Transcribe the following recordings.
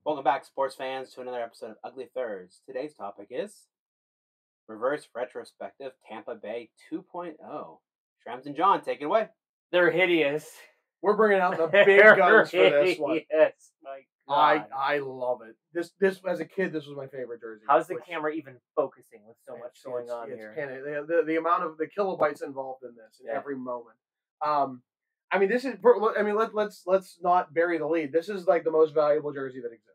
Welcome back, sports fans, to another episode of Ugly Thirds. Today's topic is Reverse Retrospective Tampa Bay 2.0. Shams and John, take it away. They're hideous. We're bringing out the big guns for this one. Yes, my God. I love it. This as a kid, this was my favorite jersey. How's the camera even focusing with so much going on it's here? The amount of the kilobytes involved in this in every moment. I mean, let's not bury the lead. This is like the most valuable jersey that exists.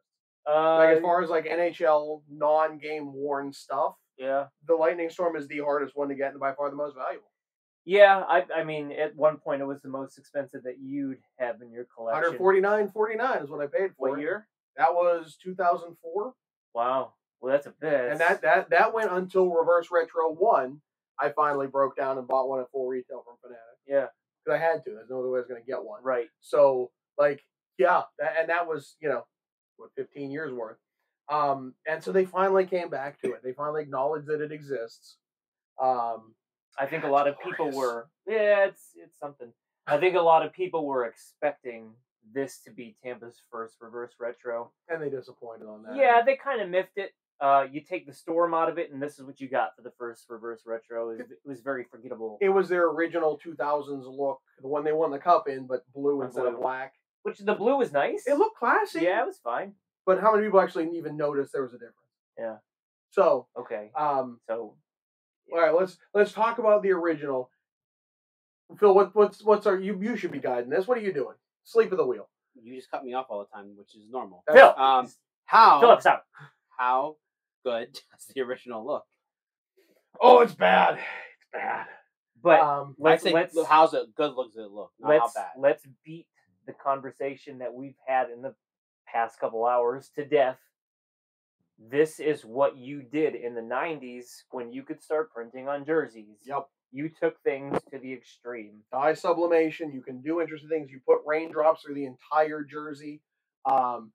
Like as far as like NHL non-game worn stuff, yeah, the Lightning Storm is the hardest one to get and by far the most valuable. Yeah, I mean, at one point it was the most expensive that you'd have in your collection. $149.49 is what I paid for. What year? That was 2004. Wow. Well, that's a bit. And that went until Reverse Retro 1. I finally broke down and bought one at full retail from Fanatic. Yeah. Because I had to. There's no other way I was going to get one. Right. So, like, yeah. That was, 15 years worth. And so they finally came back to it. They finally acknowledged that it exists. I think a lot of people were. Yeah, it's something. I think a lot of people were expecting this to be Tampa's first reverse retro, and they disappointed on that. Yeah, they kind of miffed it. You take the Storm out of it, and this is what you got for the first reverse retro. It was very forgettable. It was their original 2000s look, the one they won the cup in, but blue instead of black. Which the blue was nice. It looked classy. Yeah, it was fine. But how many people actually even noticed there was a difference? Yeah. So okay. So. All right, let's talk about the original. Phil, what's our you should be guiding this. What are you doing? Sleep at the wheel. You just cut me off all the time, which is normal. Phil, how good does the original look? Oh, it's bad. It's bad. But how's it good? Looks it look? Not how bad. Let's beat the conversation that we've had in the past couple hours to death. This is what you did in the 90s when you could start printing on jerseys. Yep. You took things to the extreme. Dye sublimation. You can do interesting things. You put raindrops through the entire jersey. And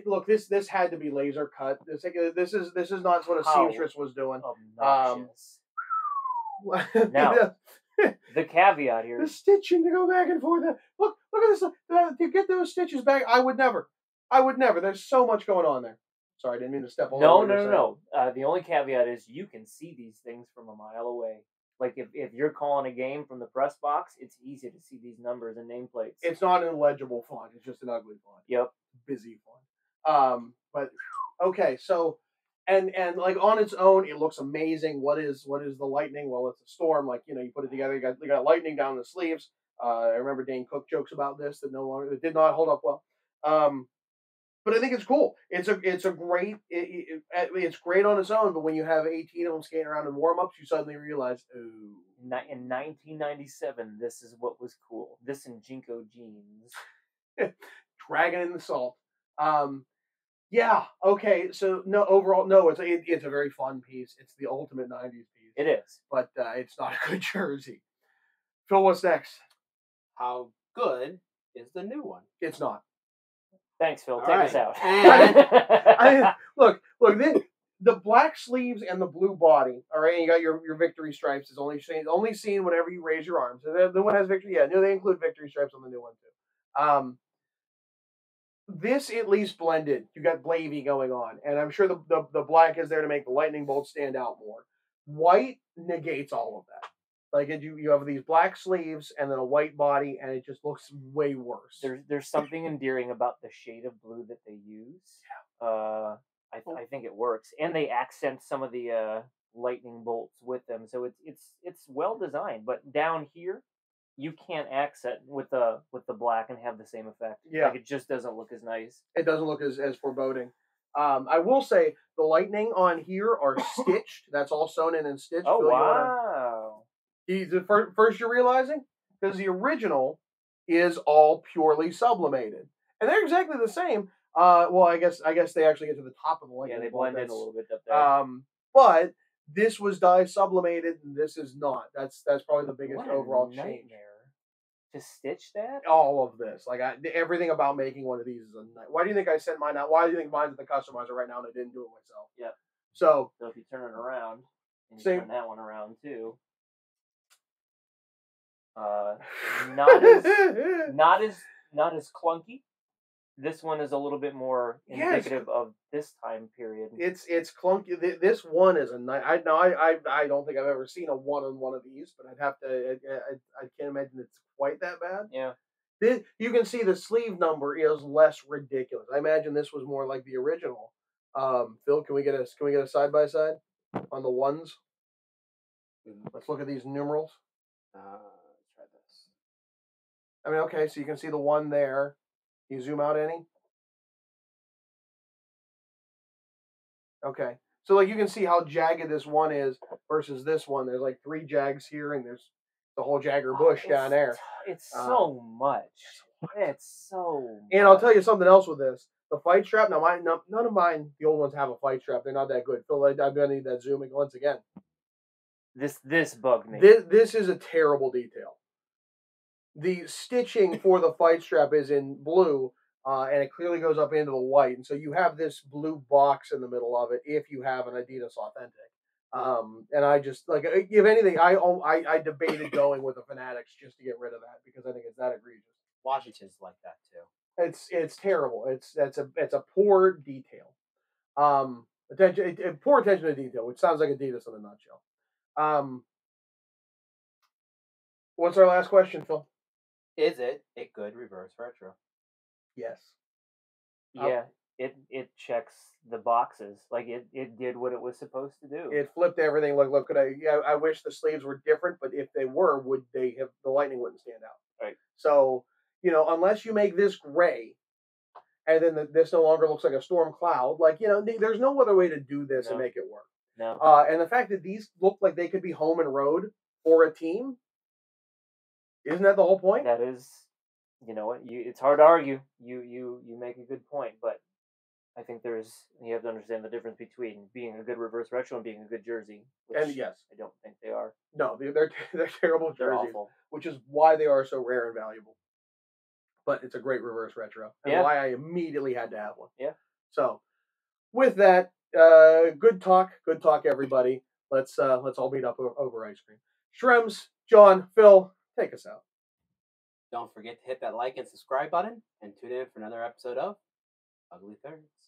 look, this had to be laser cut. This is not what a seamstress was doing. Obnoxious. Now, the caveat here. The stitching to go back and forth. Look at this. To get those stitches back, I would never. There's so much going on there. Sorry, I didn't mean to step all over. No. The only caveat is you can see these things from a mile away. Like if you're calling a game from the press box, it's easy to see these numbers and nameplates. It's not an illegible font. It's just an ugly font. Yep. Busy font. But okay, so and like on its own, it looks amazing. What is the Lightning? Well, it's a Storm. Like you put it together. You got Lightning down the sleeves. I remember Dane Cook jokes about this that it did not hold up well. But I think it's cool. It's great on its own. But when you have 18 of them skating around in warm-ups, you suddenly realize, ooh. In 1997, this is what was cool. This and Jinko jeans. Dragging in the salt. Yeah. Okay. So overall, it's a very fun piece. It's the ultimate 90s piece. It is. But it's not a good jersey. Phil, what's next? How good is the new one? It's not. Thanks, Phil. Take us out. Look. The black sleeves and the blue body. All right, and you got your victory stripes. It's only seen whenever you raise your arms. The one has victory. Yeah, no, they include victory stripes on the new one too. This at least blended. You got Blavey going on, and I'm sure the black is there to make the lightning bolt stand out more. White negates all of that. Like you have these black sleeves and then a white body, and it just looks way worse. There's something endearing about the shade of blue that they use. Yeah. I think it works, and they accent some of the lightning bolts with them, so it's well designed. But down here, you can't accent with the black and have the same effect. Yeah, like it just doesn't look as nice. It doesn't look as foreboding. I will say the lightning on here are stitched. That's all sewn in and stitched. Oh, wow. First you're realizing? Because the original is all purely sublimated. And they're exactly the same. Well, I guess they actually get to the top of the lightning. Yeah, they blend in a little bit up there. But this was dye sublimated, and this is not. That's probably the biggest overall change. To stitch that? All of this. Like, everything about making one of these is a nightmare. Why do you think I sent mine out? Why do you think mine's at the customizer right now and I didn't do it myself? Yep. So if you turn it around, and you turn that one around too. Not as clunky. this one is a little bit more indicative of this time period. It's clunky. This one is a nice. I don't think I've ever seen a one on one of these, but I'd have to. I can't imagine it's quite that bad. Yeah. You can see the sleeve number is less ridiculous. I imagine this was more like the original. Phil, can we get a side by side on the ones? Let's look at these numerals. Let's try this. I mean, okay, so you can see the one there. Can you zoom out any? Okay, so like you can see how jagged this one is versus this one. There's like 3 jags here, and there's the whole jagger bush down there. It's so much. It's so. And I'll tell you something else with this: the fight strap. Now, none of mine, the old ones, have a fight strap. They're not that good. Phil, I'm gonna need that zooming once again. This bugged me. This is a terrible detail. The stitching for the fight strap is in blue, and it clearly goes up into the white, and so you have this blue box in the middle of it if you have an Adidas Authentic. And I just like, if anything, I debated going with the Fanatics just to get rid of that because I think it's that egregious. Washington's like that too. It's terrible. It's a poor detail. Poor attention to detail, which sounds like Adidas in a nutshell. What's our last question, Phil? Is it a good reverse retro? Yes. Yeah, it checks the boxes. Like it did what it was supposed to do. It flipped everything. Look, I wish the sleeves were different, but if they were, would they have the lightning wouldn't stand out? Right. So, unless you make this gray, and then this no longer looks like a storm cloud, there's no other way to do this and make it work. No. And the fact that these look like they could be home and road for a team, isn't that the whole point? That is, you know what? It's hard to argue. You make a good point, but I think you have to understand the difference between being a good reverse retro and being a good jersey. And yes, I don't think they are. No, they're terrible They're jerseys, awful. which is why they are so rare and valuable. But it's a great reverse retro, and why I immediately had to have one. Yeah. So, with that, good talk, everybody. Let's all meet up over ice cream. Shrems, John, Phil, take us out. Don't forget to hit that like and subscribe button, and tune in for another episode of Ugly Thirds.